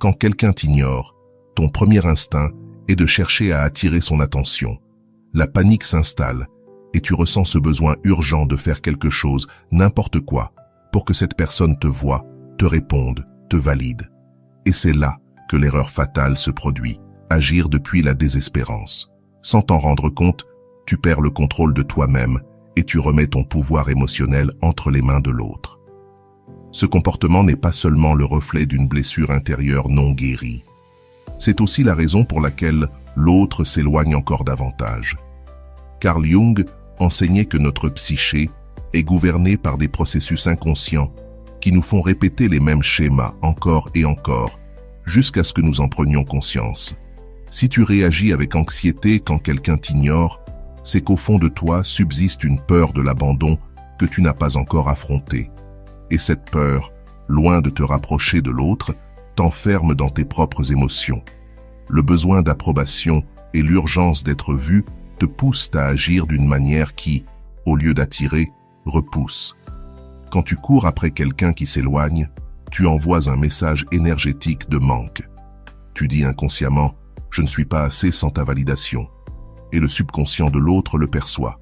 Quand quelqu'un t'ignore, ton premier instinct est de chercher à attirer son attention. La panique s'installe et tu ressens ce besoin urgent de faire quelque chose, n'importe quoi, pour que cette personne te voie, te réponde, te valide. Et c'est là que l'erreur fatale se produit, agir depuis la désespérance. Sans t'en rendre compte, tu perds le contrôle de toi-même et tu remets ton pouvoir émotionnel entre les mains de l'autre. Ce comportement n'est pas seulement le reflet d'une blessure intérieure non guérie. C'est aussi la raison pour laquelle l'autre s'éloigne encore davantage. Carl Jung enseignait que notre psyché est gouvernée par des processus inconscients qui nous font répéter les mêmes schémas encore et encore, jusqu'à ce que nous en prenions conscience. Si tu réagis avec anxiété quand quelqu'un t'ignore, c'est qu'au fond de toi subsiste une peur de l'abandon que tu n'as pas encore affrontée. Et cette peur, loin de te rapprocher de l'autre, t'enferme dans tes propres émotions. Le besoin d'approbation et l'urgence d'être vu te poussent à agir d'une manière qui, au lieu d'attirer, repousse. Quand tu cours après quelqu'un qui s'éloigne, tu envoies un message énergétique de manque. Tu dis inconsciemment « je ne suis pas assez sans ta validation ». Et le subconscient de l'autre le perçoit.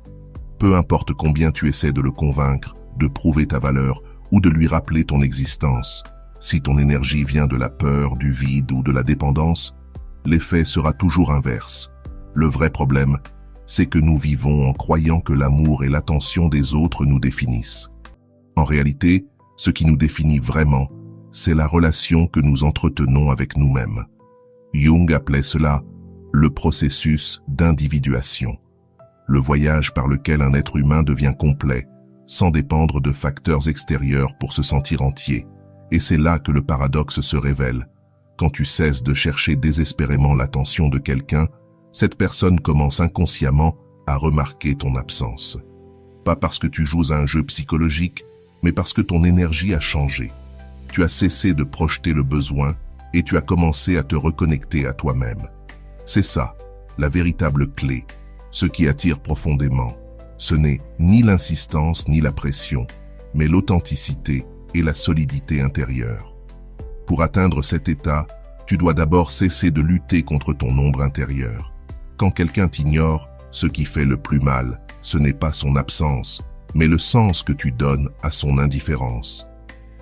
Peu importe combien tu essaies de le convaincre, de prouver ta valeur ou de lui rappeler ton existence, si ton énergie vient de la peur, du vide ou de la dépendance, l'effet sera toujours inverse. Le vrai problème, c'est que nous vivons en croyant que l'amour et l'attention des autres nous définissent. En réalité, ce qui nous définit vraiment, c'est la relation que nous entretenons avec nous-mêmes. Jung appelait cela le processus d'individuation, le voyage par lequel un être humain devient complet, sans dépendre de facteurs extérieurs pour se sentir entier. Et c'est là que le paradoxe se révèle. Quand tu cesses de chercher désespérément l'attention de quelqu'un, cette personne commence inconsciemment à remarquer ton absence. Pas parce que tu joues à un jeu psychologique, mais parce que ton énergie a changé. Tu as cessé de projeter le besoin et tu as commencé à te reconnecter à toi-même. C'est ça, la véritable clé, ce qui attire profondément. Ce n'est ni l'insistance ni la pression, mais l'authenticité et la solidité intérieure. Pour atteindre cet état, tu dois d'abord cesser de lutter contre ton ombre intérieure. Quand quelqu'un t'ignore, ce qui fait le plus mal, ce n'est pas son absence, mais le sens que tu donnes à son indifférence.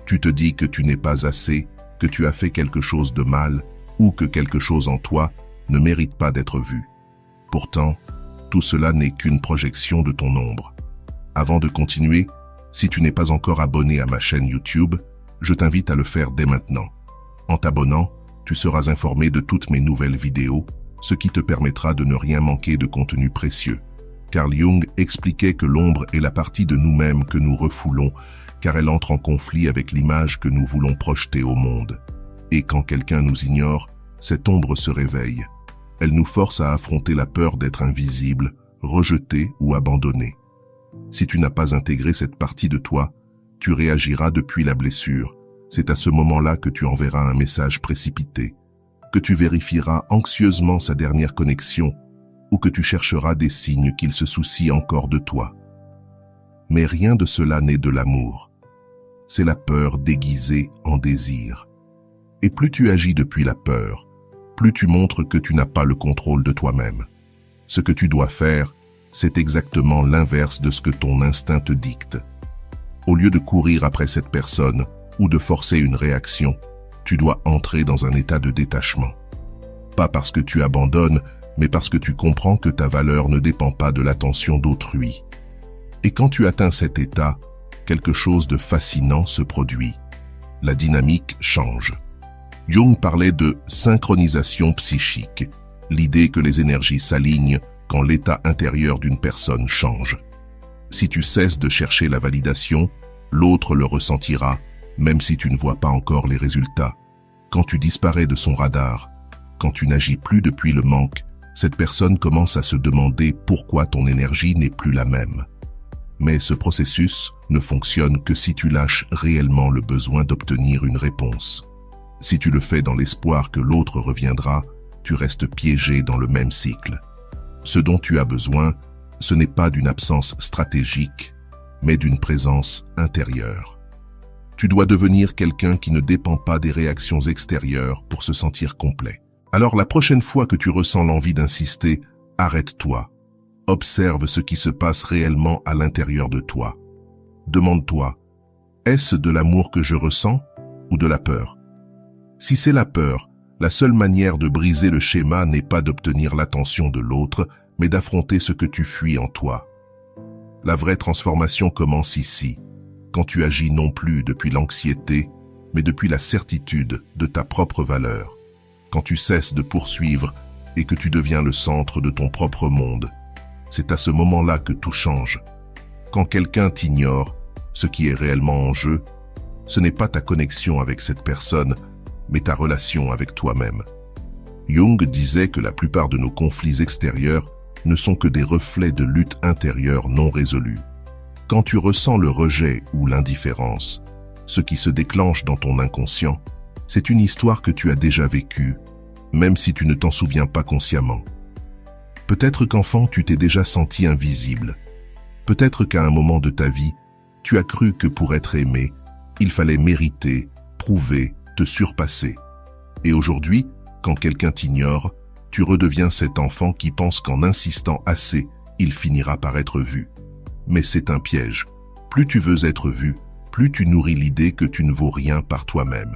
Tu te dis que tu n'es pas assez, que tu as fait quelque chose de mal, ou que quelque chose en toi ne mérite pas d'être vu. Pourtant, tout cela n'est qu'une projection de ton ombre. Avant de continuer, si tu n'es pas encore abonné à ma chaîne YouTube, je t'invite à le faire dès maintenant. En t'abonnant, tu seras informé de toutes mes nouvelles vidéos, ce qui te permettra de ne rien manquer de contenu précieux. Carl Jung expliquait que l'ombre est la partie de nous-mêmes que nous refoulons, car elle entre en conflit avec l'image que nous voulons projeter au monde. Et quand quelqu'un nous ignore, cette ombre se réveille. Elle nous force à affronter la peur d'être invisible, rejeté ou abandonné. Si tu n'as pas intégré cette partie de toi, tu réagiras depuis la blessure. C'est à ce moment-là que tu enverras un message précipité, que tu vérifieras anxieusement sa dernière connexion ou que tu chercheras des signes qu'il se soucie encore de toi. Mais rien de cela n'est de l'amour. C'est la peur déguisée en désir. Et plus tu agis depuis la peur, plus tu montres que tu n'as pas le contrôle de toi-même. Ce que tu dois faire, c'est exactement l'inverse de ce que ton instinct te dicte. Au lieu de courir après cette personne ou de forcer une réaction, tu dois entrer dans un état de détachement. Pas parce que tu abandonnes, mais parce que tu comprends que ta valeur ne dépend pas de l'attention d'autrui. Et quand tu atteins cet état, quelque chose de fascinant se produit. La dynamique change. Jung parlait de synchronisation psychique, l'idée que les énergies s'alignent quand l'état intérieur d'une personne change. Si tu cesses de chercher la validation, l'autre le ressentira, même si tu ne vois pas encore les résultats. Quand tu disparais de son radar, quand tu n'agis plus depuis le manque, cette personne commence à se demander pourquoi ton énergie n'est plus la même. Mais ce processus ne fonctionne que si tu lâches réellement le besoin d'obtenir une réponse. Si tu le fais dans l'espoir que l'autre reviendra, tu restes piégé dans le même cycle. Ce dont tu as besoin, ce n'est pas d'une absence stratégique, mais d'une présence intérieure. Tu dois devenir quelqu'un qui ne dépend pas des réactions extérieures pour se sentir complet. Alors la prochaine fois que tu ressens l'envie d'insister, arrête-toi. Observe ce qui se passe réellement à l'intérieur de toi. Demande-toi, est-ce de l'amour que je ressens ou de la peur? Si c'est la peur, la seule manière de briser le schéma n'est pas d'obtenir l'attention de l'autre, mais d'affronter ce que tu fuis en toi. La vraie transformation commence ici, quand tu agis non plus depuis l'anxiété, mais depuis la certitude de ta propre valeur. Quand tu cesses de poursuivre et que tu deviens le centre de ton propre monde. C'est à ce moment-là que tout change. Quand quelqu'un t'ignore, ce qui est réellement en jeu, ce n'est pas ta connexion avec cette personne, mais ta relation avec toi-même. Jung disait que la plupart de nos conflits extérieurs ne sont que des reflets de luttes intérieures non résolues. Quand tu ressens le rejet ou l'indifférence, ce qui se déclenche dans ton inconscient, c'est une histoire que tu as déjà vécue, même si tu ne t'en souviens pas consciemment. Peut-être qu'enfant, tu t'es déjà senti invisible. Peut-être qu'à un moment de ta vie, tu as cru que pour être aimé, il fallait mériter, prouver, te surpasser. Et aujourd'hui, quand quelqu'un t'ignore, tu redeviens cet enfant qui pense qu'en insistant assez, il finira par être vu. Mais c'est un piège. Plus tu veux être vu, plus tu nourris l'idée que tu ne vaux rien par toi-même.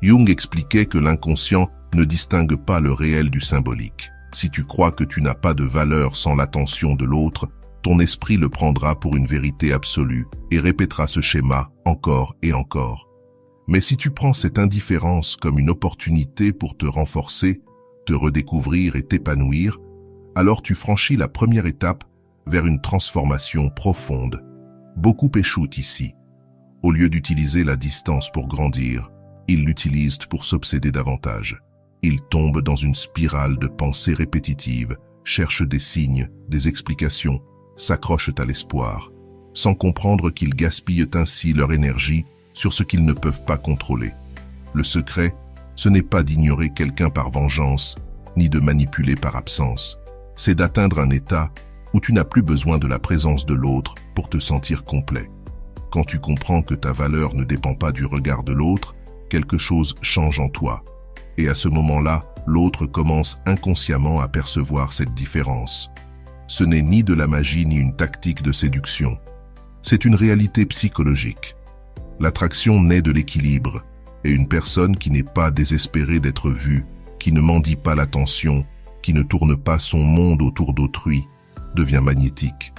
Jung expliquait que l'inconscient ne distingue pas le réel du symbolique. Si tu crois que tu n'as pas de valeur sans l'attention de l'autre, ton esprit le prendra pour une vérité absolue et répétera ce schéma encore et encore. Mais si tu prends cette indifférence comme une opportunité pour te renforcer, te redécouvrir et t'épanouir, alors tu franchis la première étape vers une transformation profonde. Beaucoup échouent ici. Au lieu d'utiliser la distance pour grandir, ils l'utilisent pour s'obséder davantage. Ils tombent dans une spirale de pensées répétitives, cherchent des signes, des explications, s'accrochent à l'espoir, sans comprendre qu'ils gaspillent ainsi leur énergie sur ce qu'ils ne peuvent pas contrôler. Le secret, ce n'est pas d'ignorer quelqu'un par vengeance, ni de manipuler par absence. C'est d'atteindre un état où tu n'as plus besoin de la présence de l'autre pour te sentir complet. Quand tu comprends que ta valeur ne dépend pas du regard de l'autre, quelque chose change en toi. Et à ce moment-là, l'autre commence inconsciemment à percevoir cette différence. Ce n'est ni de la magie ni une tactique de séduction. C'est une réalité psychologique. L'attraction naît de l'équilibre, et une personne qui n'est pas désespérée d'être vue, qui ne mendie pas l'attention, qui ne tourne pas son monde autour d'autrui, devient magnétique.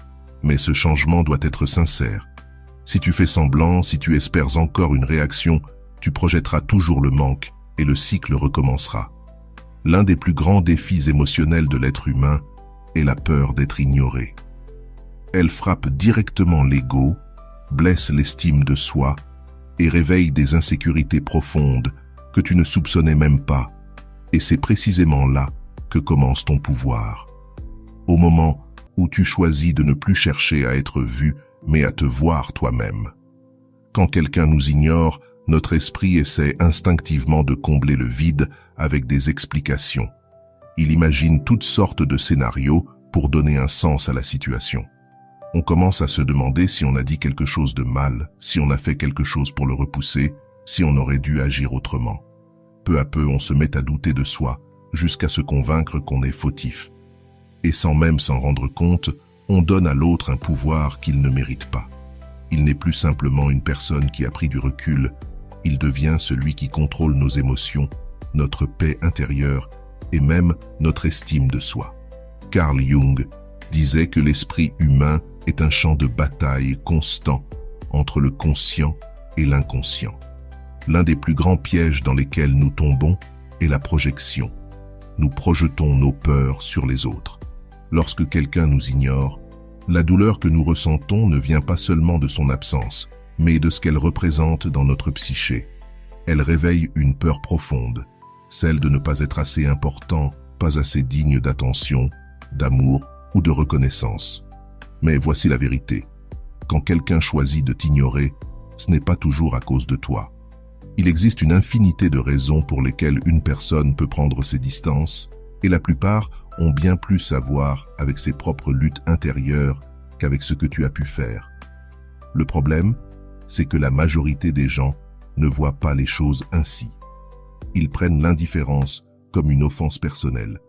Mais ce changement doit être sincère. Si tu fais semblant, si tu espères encore une réaction, tu projetteras toujours le manque et le cycle recommencera. L'un des plus grands défis émotionnels de l'être humain est la peur d'être ignoré. Elle frappe directement l'ego, blesse l'estime de soi et réveille des insécurités profondes que tu ne soupçonnais même pas. Et c'est précisément là que commence ton pouvoir. Au moment où tu choisis de ne plus chercher à être vu, mais à te voir toi-même. Quand quelqu'un nous ignore, notre esprit essaie instinctivement de combler le vide avec des explications. Il imagine toutes sortes de scénarios pour donner un sens à la situation. On commence à se demander si on a dit quelque chose de mal, si on a fait quelque chose pour le repousser, si on aurait dû agir autrement. Peu à peu, on se met à douter de soi, jusqu'à se convaincre qu'on est fautif. Et sans même s'en rendre compte, on donne à l'autre un pouvoir qu'il ne mérite pas. Il n'est plus simplement une personne qui a pris du recul, il devient celui qui contrôle nos émotions, notre paix intérieure et même notre estime de soi. Carl Jung disait que l'esprit humain est un champ de bataille constant entre le conscient et l'inconscient. L'un des plus grands pièges dans lesquels nous tombons est la projection. Nous projetons nos peurs sur les autres. Lorsque quelqu'un nous ignore, la douleur que nous ressentons ne vient pas seulement de son absence, mais de ce qu'elle représente dans notre psyché. Elle réveille une peur profonde, celle de ne pas être assez important, pas assez digne d'attention, d'amour ou de reconnaissance. Mais voici la vérité. Quand quelqu'un choisit de t'ignorer, ce n'est pas toujours à cause de toi. Il existe une infinité de raisons pour lesquelles une personne peut prendre ses distances, et la plupart ont bien plus à voir avec ses propres luttes intérieures qu'avec ce que tu as pu faire. Le problème, c'est que la majorité des gens ne voient pas les choses ainsi. Ils prennent l'indifférence comme une offense personnelle,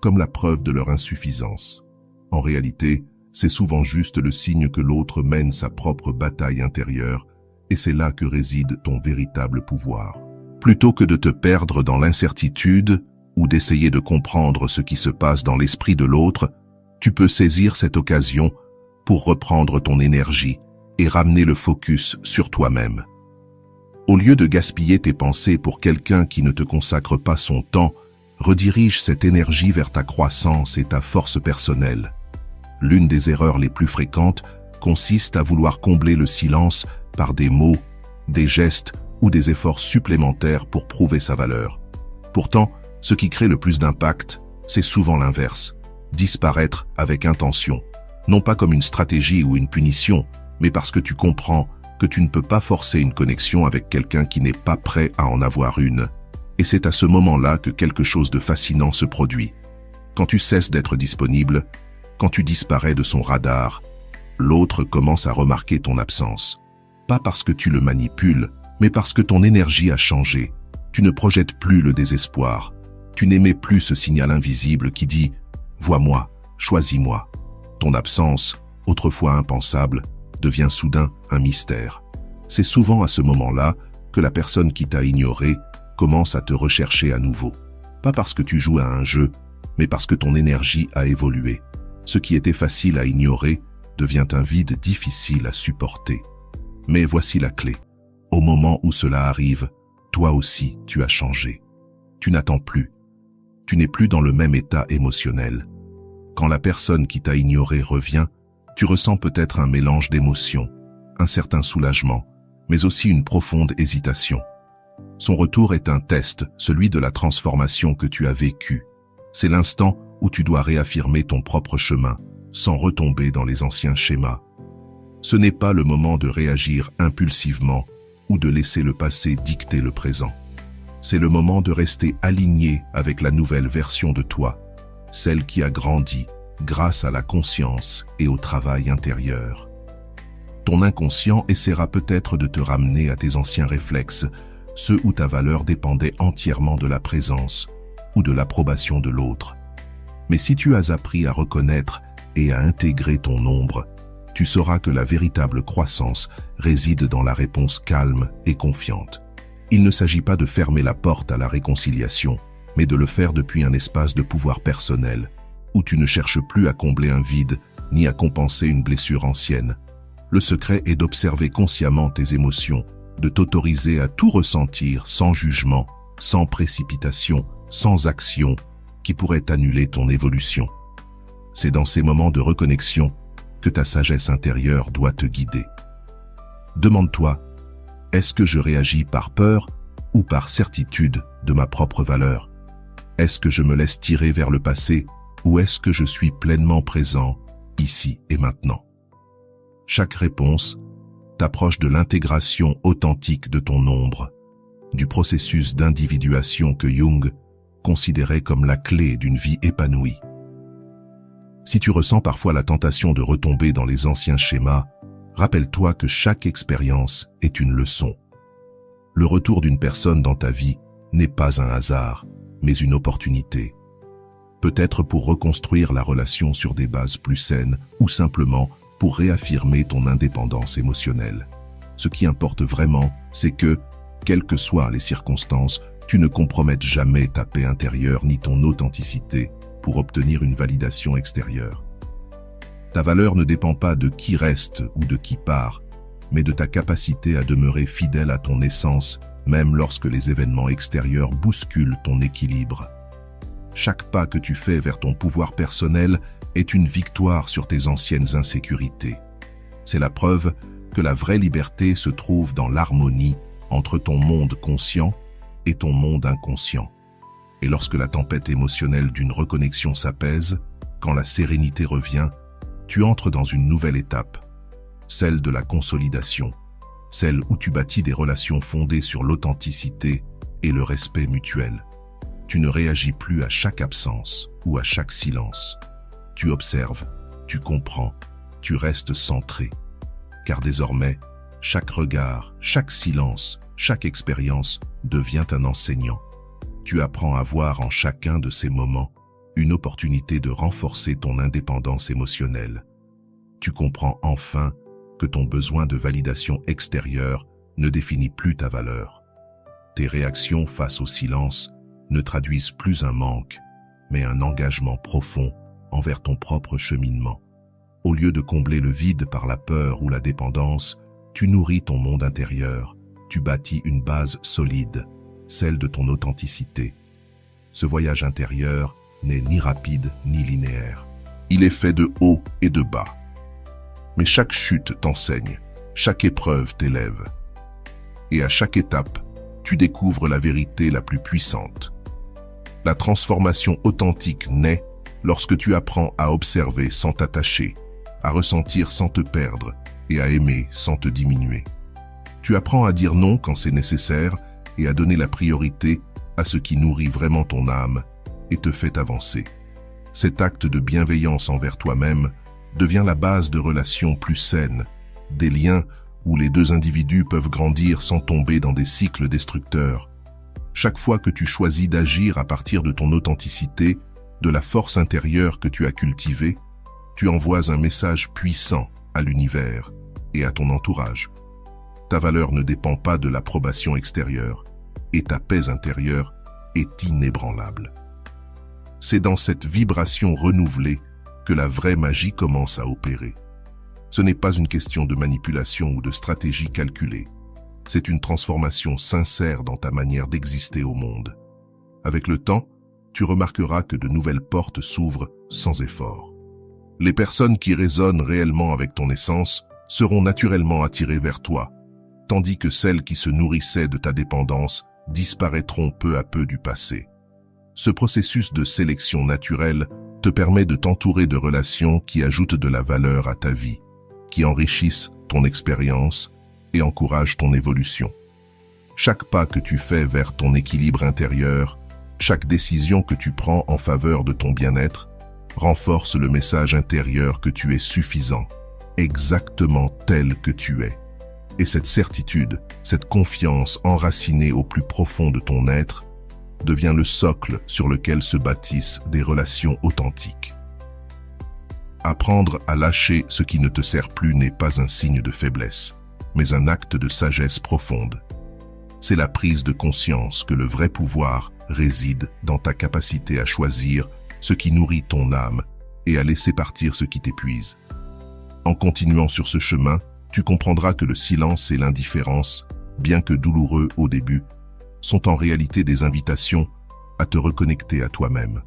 comme la preuve de leur insuffisance. En réalité, c'est souvent juste le signe que l'autre mène sa propre bataille intérieure, et c'est là que réside ton véritable pouvoir. Plutôt que de te perdre dans l'incertitude ou d'essayer de comprendre ce qui se passe dans l'esprit de l'autre, tu peux saisir cette occasion pour reprendre ton énergie et ramener le focus sur toi-même. Au lieu de gaspiller tes pensées pour quelqu'un qui ne te consacre pas son temps, redirige cette énergie vers ta croissance et ta force personnelle. L'une des erreurs les plus fréquentes consiste à vouloir combler le silence par des mots, des gestes ou des efforts supplémentaires pour prouver sa valeur. Pourtant, ce qui crée le plus d'impact, c'est souvent l'inverse. Disparaître avec intention, non pas comme une stratégie ou une punition, mais parce que tu comprends que tu ne peux pas forcer une connexion avec quelqu'un qui n'est pas prêt à en avoir une. Et c'est à ce moment-là que quelque chose de fascinant se produit. Quand tu cesses d'être disponible, quand tu disparais de son radar, l'autre commence à remarquer ton absence. Pas parce que tu le manipules, mais parce que ton énergie a changé. Tu ne projettes plus le désespoir. Tu n'émets plus ce signal invisible qui dit « Vois-moi, choisis-moi ». Ton absence, autrefois impensable, devient soudain un mystère. C'est souvent à ce moment-là que la personne qui t'a ignoré commence à te rechercher à nouveau. Pas parce que tu joues à un jeu, mais parce que ton énergie a évolué. Ce qui était facile à ignorer devient un vide difficile à supporter. Mais voici la clé. Au moment où cela arrive, toi aussi tu as changé. Tu n'attends plus. Tu n'es plus dans le même état émotionnel. Quand la personne qui t'a ignoré revient, tu ressens peut-être un mélange d'émotions, un certain soulagement, mais aussi une profonde hésitation. Son retour est un test, celui de la transformation que tu as vécue. C'est l'instant où tu dois réaffirmer ton propre chemin, sans retomber dans les anciens schémas. Ce n'est pas le moment de réagir impulsivement ou de laisser le passé dicter le présent. C'est le moment de rester aligné avec la nouvelle version de toi, celle qui a grandi grâce à la conscience et au travail intérieur. Ton inconscient essaiera peut-être de te ramener à tes anciens réflexes, ceux où ta valeur dépendait entièrement de la présence ou de l'approbation de l'autre. Mais si tu as appris à reconnaître et à intégrer ton ombre, tu sauras que la véritable croissance réside dans la réponse calme et confiante. Il ne s'agit pas de fermer la porte à la réconciliation, mais de le faire depuis un espace de pouvoir personnel, où tu ne cherches plus à combler un vide ni à compenser une blessure ancienne. Le secret est d'observer consciemment tes émotions, de t'autoriser à tout ressentir sans jugement, sans précipitation, sans action, qui pourrait annuler ton évolution. C'est dans ces moments de reconnexion que ta sagesse intérieure doit te guider. Demande-toi, est-ce que je réagis par peur ou par certitude de ma propre valeur? Est-ce que je me laisse tirer vers le passé ou est-ce que je suis pleinement présent, ici et maintenant? Chaque réponse t'approche de l'intégration authentique de ton ombre, du processus d'individuation que Jung considérait comme la clé d'une vie épanouie. Si tu ressens parfois la tentation de retomber dans les anciens schémas, rappelle-toi que chaque expérience est une leçon. Le retour d'une personne dans ta vie n'est pas un hasard, mais une opportunité. Peut-être pour reconstruire la relation sur des bases plus saines ou simplement pour réaffirmer ton indépendance émotionnelle. Ce qui importe vraiment, c'est que, quelles que soient les circonstances, tu ne compromettes jamais ta paix intérieure ni ton authenticité pour obtenir une validation extérieure. Ta valeur ne dépend pas de qui reste ou de qui part, mais de ta capacité à demeurer fidèle à ton essence, même lorsque les événements extérieurs bousculent ton équilibre. Chaque pas que tu fais vers ton pouvoir personnel est une victoire sur tes anciennes insécurités. C'est la preuve que la vraie liberté se trouve dans l'harmonie entre ton monde conscient et ton monde inconscient. Et lorsque la tempête émotionnelle d'une reconnexion s'apaise, quand la sérénité revient, tu entres dans une nouvelle étape, celle de la consolidation, celle où tu bâtis des relations fondées sur l'authenticité et le respect mutuel. Tu ne réagis plus à chaque absence ou à chaque silence. Tu observes, tu comprends, tu restes centré. Car désormais, chaque regard, chaque silence, chaque expérience devient un enseignant. Tu apprends à voir en chacun de ces moments une opportunité de renforcer ton indépendance émotionnelle. Tu comprends enfin que ton besoin de validation extérieure ne définit plus ta valeur. Tes réactions face au silence ne traduisent plus un manque, mais un engagement profond envers ton propre cheminement. Au lieu de combler le vide par la peur ou la dépendance, tu nourris ton monde intérieur, tu bâtis une base solide, celle de ton authenticité. Ce voyage intérieur n'est ni rapide ni linéaire. Il est fait de hauts et de bas. Mais chaque chute t'enseigne, chaque épreuve t'élève. Et à chaque étape, tu découvres la vérité la plus puissante. La transformation authentique naît lorsque tu apprends à observer sans t'attacher, à ressentir sans te perdre et à aimer sans te diminuer. Tu apprends à dire non quand c'est nécessaire et à donner la priorité à ce qui nourrit vraiment ton âme et te fait avancer. Cet acte de bienveillance envers toi-même devient la base de relations plus saines, des liens où les deux individus peuvent grandir sans tomber dans des cycles destructeurs. Chaque fois que tu choisis d'agir à partir de ton authenticité, de la force intérieure que tu as cultivée, tu envoies un message puissant à l'univers et à ton entourage. Ta valeur ne dépend pas de l'approbation extérieure et ta paix intérieure est inébranlable. C'est dans cette vibration renouvelée que la vraie magie commence à opérer. Ce n'est pas une question de manipulation ou de stratégie calculée. C'est une transformation sincère dans ta manière d'exister au monde. Avec le temps, tu remarqueras que de nouvelles portes s'ouvrent sans effort. Les personnes qui résonnent réellement avec ton essence seront naturellement attirées vers toi, tandis que celles qui se nourrissaient de ta dépendance disparaîtront peu à peu du passé. Ce processus de sélection naturelle te permet de t'entourer de relations qui ajoutent de la valeur à ta vie, qui enrichissent ton expérience et encouragent ton évolution. Chaque pas que tu fais vers ton équilibre intérieur, chaque décision que tu prends en faveur de ton bien-être, renforce le message intérieur que tu es suffisant, exactement tel que tu es. Et cette certitude, cette confiance enracinée au plus profond de ton être, devient le socle sur lequel se bâtissent des relations authentiques. Apprendre à lâcher ce qui ne te sert plus n'est pas un signe de faiblesse, mais un acte de sagesse profonde. C'est la prise de conscience que le vrai pouvoir réside dans ta capacité à choisir ce qui nourrit ton âme et à laisser partir ce qui t'épuise. En continuant sur ce chemin, tu comprendras que le silence et l'indifférence, bien que douloureux au début, sont en réalité des invitations à te reconnecter à toi-même.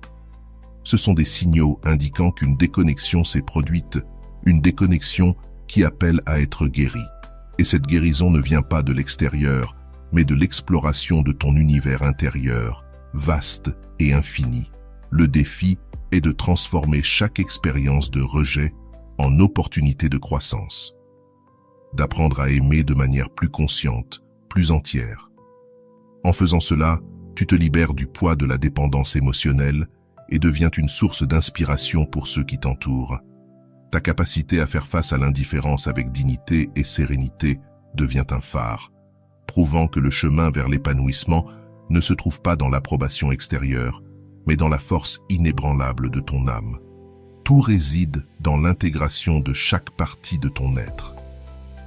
Ce sont des signaux indiquant qu'une déconnexion s'est produite, une déconnexion qui appelle à être guérie. Et cette guérison ne vient pas de l'extérieur, mais de l'exploration de ton univers intérieur, vaste et infini. Le défi est de transformer chaque expérience de rejet en opportunité de croissance. D'apprendre à aimer de manière plus consciente, plus entière. En faisant cela, tu te libères du poids de la dépendance émotionnelle et deviens une source d'inspiration pour ceux qui t'entourent. Ta capacité à faire face à l'indifférence avec dignité et sérénité devient un phare, prouvant que le chemin vers l'épanouissement ne se trouve pas dans l'approbation extérieure, mais dans la force inébranlable de ton âme. Tout réside dans l'intégration de chaque partie de ton être.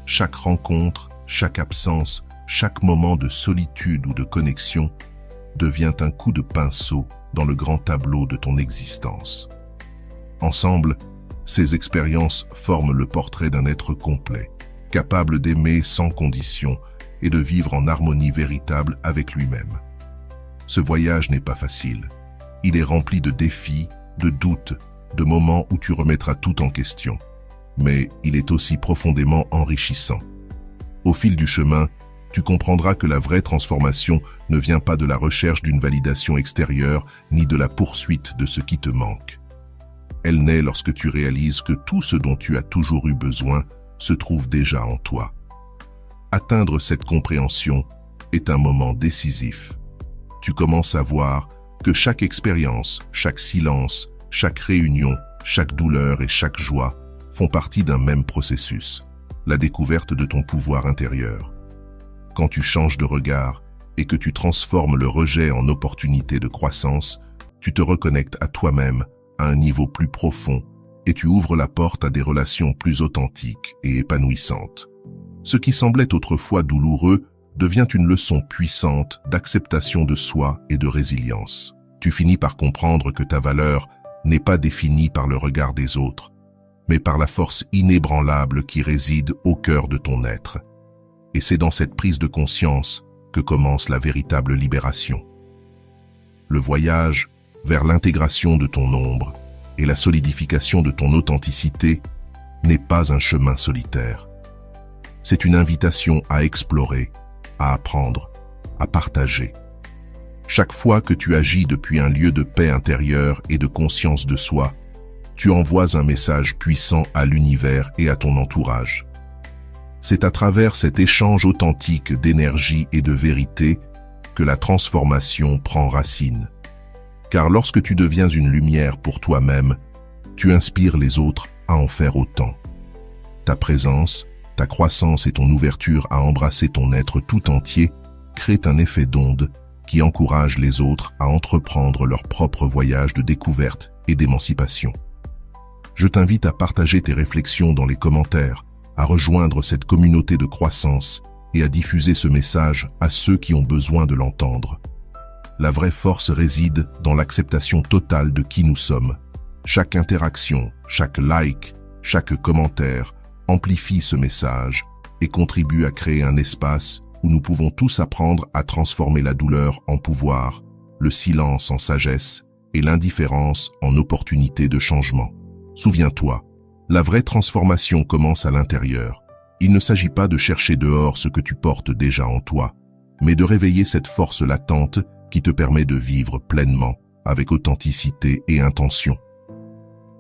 Chaque rencontre, chaque absence, chaque moment de solitude ou de connexion devient un coup de pinceau dans le grand tableau de ton existence. Ensemble, ces expériences forment le portrait d'un être complet, capable d'aimer sans condition et de vivre en harmonie véritable avec lui-même. Ce voyage n'est pas facile. Il est rempli de défis, de doutes, de moments où tu remettras tout en question. Mais il est aussi profondément enrichissant. Au fil du chemin, tu comprendras que la vraie transformation ne vient pas de la recherche d'une validation extérieure ni de la poursuite de ce qui te manque. Elle naît lorsque tu réalises que tout ce dont tu as toujours eu besoin se trouve déjà en toi. Atteindre cette compréhension est un moment décisif. Tu commences à voir que chaque expérience, chaque silence, chaque réunion, chaque douleur et chaque joie font partie d'un même processus. la découverte de ton pouvoir intérieur. Quand tu changes de regard et que tu transformes le rejet en opportunité de croissance, tu te reconnectes à toi-même à un niveau plus profond et tu ouvres la porte à des relations plus authentiques et épanouissantes. Ce qui semblait autrefois douloureux devient une leçon puissante d'acceptation de soi et de résilience. Tu finis par comprendre que ta valeur n'est pas définie par le regard des autres, mais par la force inébranlable qui réside au cœur de ton être. Et c'est dans cette prise de conscience que commence la véritable libération. Le voyage vers l'intégration de ton ombre et la solidification de ton authenticité n'est pas un chemin solitaire. C'est une invitation à explorer, à apprendre, à partager. Chaque fois que tu agis depuis un lieu de paix intérieure et de conscience de soi, tu envoies un message puissant à l'univers et à ton entourage. C'est à travers cet échange authentique d'énergie et de vérité que la transformation prend racine. Car lorsque tu deviens une lumière pour toi-même, tu inspires les autres à en faire autant. Ta présence, ta croissance et ton ouverture à embrasser ton être tout entier créent un effet d'onde qui encourage les autres à entreprendre leur propre voyage de découverte et d'émancipation. Je t'invite à partager tes réflexions dans les commentaires, à rejoindre cette communauté de croissance et à diffuser ce message à ceux qui ont besoin de l'entendre. La vraie force réside dans l'acceptation totale de qui nous sommes. Chaque interaction, chaque like, chaque commentaire amplifie ce message et contribue à créer un espace où nous pouvons tous apprendre à transformer la douleur en pouvoir, le silence en sagesse et l'indifférence en opportunité de changement. Souviens-toi, la vraie transformation commence à l'intérieur. Il ne s'agit pas de chercher dehors ce que tu portes déjà en toi, mais de réveiller cette force latente qui te permet de vivre pleinement, avec authenticité et intention.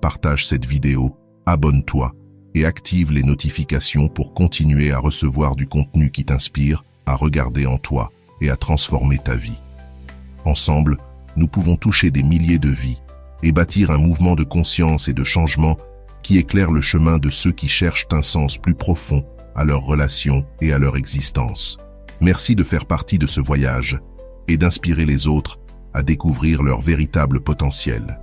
Partage cette vidéo, abonne-toi et active les notifications pour continuer à recevoir du contenu qui t'inspire, à regarder en toi et à transformer ta vie. Ensemble, nous pouvons toucher des milliers de vies et bâtir un mouvement de conscience et de changement qui éclaire le chemin de ceux qui cherchent un sens plus profond à leurs relations et à leur existence. Merci de faire partie de ce voyage et d'inspirer les autres à découvrir leur véritable potentiel.